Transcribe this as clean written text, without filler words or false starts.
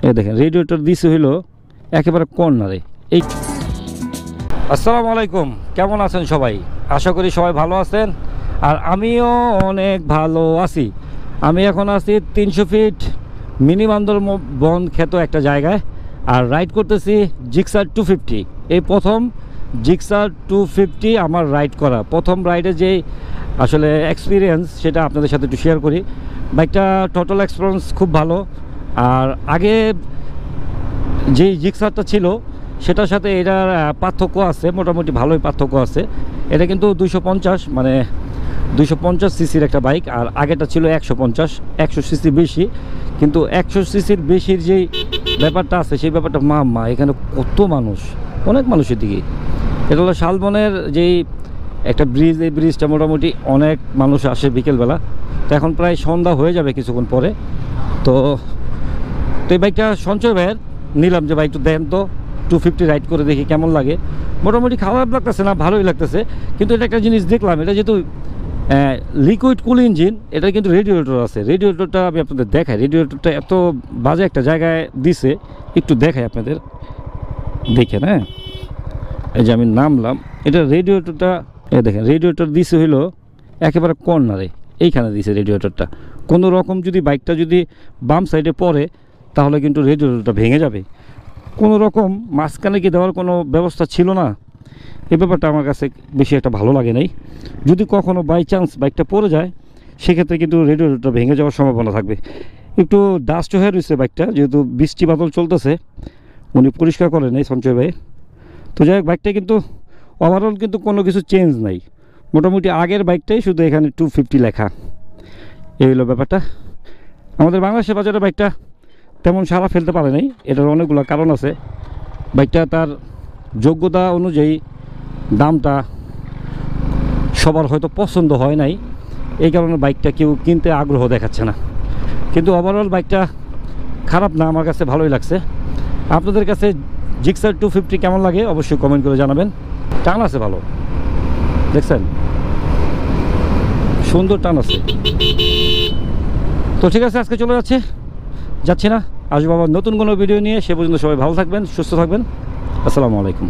এই দেখেন রেডিয়েটর দিছে হইলো একেবারে কর্নারে। এই আসসালামু আলাইকুম, কেমন আছেন সবাই? আশা করি সবাই ভালো আছেন, আর আমিও অনেক ভালো আছি। আমি এখন আছি 300 ফিট মিনি বান্দরবন খ্যাত একটা জায়গায়, আর রাইড করতেছি জিক্সার 250। এই প্রথম জিক্সার 250 আমার রাইড করা, প্রথম রাইডে যে আসলে এক্সপিরিয়েন্স সেটা আপনাদের সাথে একটু শেয়ার করি। বাইকটা টোটাল এক্সপিরিয়েন্স খুব ভালো। আর আগে যেই জিক্সারটা ছিল সেটার সাথে এটার পার্থক্য আছে, মোটামুটি ভালোই পার্থক্য আছে। এটা কিন্তু 250 মানে 250 সিসির একটা বাইক, আর আগেটা ছিল 150 সিসি বেশি। কিন্তু 100 সিসির বেশির যেই ব্যাপারটা আছে সেই ব্যাপারটা মা এখানে কত মানুষ, অনেক মানুষের দিকে। এটা হলো শালবনের যেই একটা ব্রিজ, এই ব্রিজটা মোটামুটি অনেক মানুষ আসে বিকেলবেলা। তো এখন প্রায় সন্ধ্যা হয়ে যাবে কিছুক্ষণ পরে। তো এই বাইকটা সঞ্চয় ভাইয়ের নিলাম, যে বাইকটা দেন তো 250 রাইড করে দেখি কেমন লাগে। মোটামুটি খারাপ লাগতেছে না, ভালোই লাগতেছে। কিন্তু এটা একটা জিনিস দেখলাম, এটা যেহেতু লিকুইড কুল ইঞ্জিন, এটা কিন্তু রেডিয়েটর আছে। রেডিয়েটরটা আমি আপনাদের দেখাই, রেডিয়েটরটা এত বাজে একটা জায়গায় দিছে, একটু দেখাই আপনাদের, দেখেন। হ্যাঁ, এই যে আমি নামলাম, এটা রেডিয়েটরটা দেখেন, রেডিয়েটর দিছে হইলো একেবারে কর্নারে, এইখানে দিছে রেডিয়েটরটা। কোনো রকম যদি বাইকটা যদি বাম সাইডে পড়ে তাহলে কিন্তু রেডিয়েটরটা ভেঙে যাবে। কোনো রকম মাঝখানে কি দেওয়ার কোনো ব্যবস্থা ছিল না। এই ব্যাপারটা আমার কাছে বেশি একটা ভালো লাগে নাই। যদি কখনো বাই চান্স বাইকটা পড়ে যায় সেক্ষেত্রে কিন্তু রেডিয়েটরটা ভেঙে যাওয়ার সম্ভাবনা থাকবে। একটু ডাস্ট হয়ে রয়েছে বাইকটা, যেহেতু বৃষ্টি বাদল চলতেছে, উনি পরিষ্কার করে নেই সঞ্চয় ভাই। তো যাই হোক, বাইকটা কিন্তু ওভারঅল কিন্তু কোনো কিছু চেঞ্জ নাই, মোটামুটি আগের বাইকটাই, শুধু এখানে 250 লেখা। এই হলো ব্যাপারটা। আমাদের বাংলাদেশের বাজারে বাইকটা তেমন সারা ফেলতে পারে নাই, এটার অনেকগুলো কারণ আছে। বাইকটা তার যোগ্যতা অনুযায়ী দামটা সবার হয়তো পছন্দ হয় নাই, এই কারণে বাইকটা কেউ কিনতে আগ্রহ দেখাচ্ছে না। কিন্তু ওভারঅল বাইকটা খারাপ না, আমার কাছে ভালোই লাগছে। আপনাদের কাছে জিক্সার 250 কেমন লাগে অবশ্যই কমেন্ট করে জানাবেন। টান আছে ভালো, দেখছেন, সুন্দর টান আছে। তো ঠিক আছে, আজকে চলে যাচ্ছি না, আসবো আবার নতুন কোনো ভিডিও নিয়ে। সে পর্যন্ত সবাই ভালো থাকবেন, সুস্থ থাকবেন। আসসালামু আলাইকুম।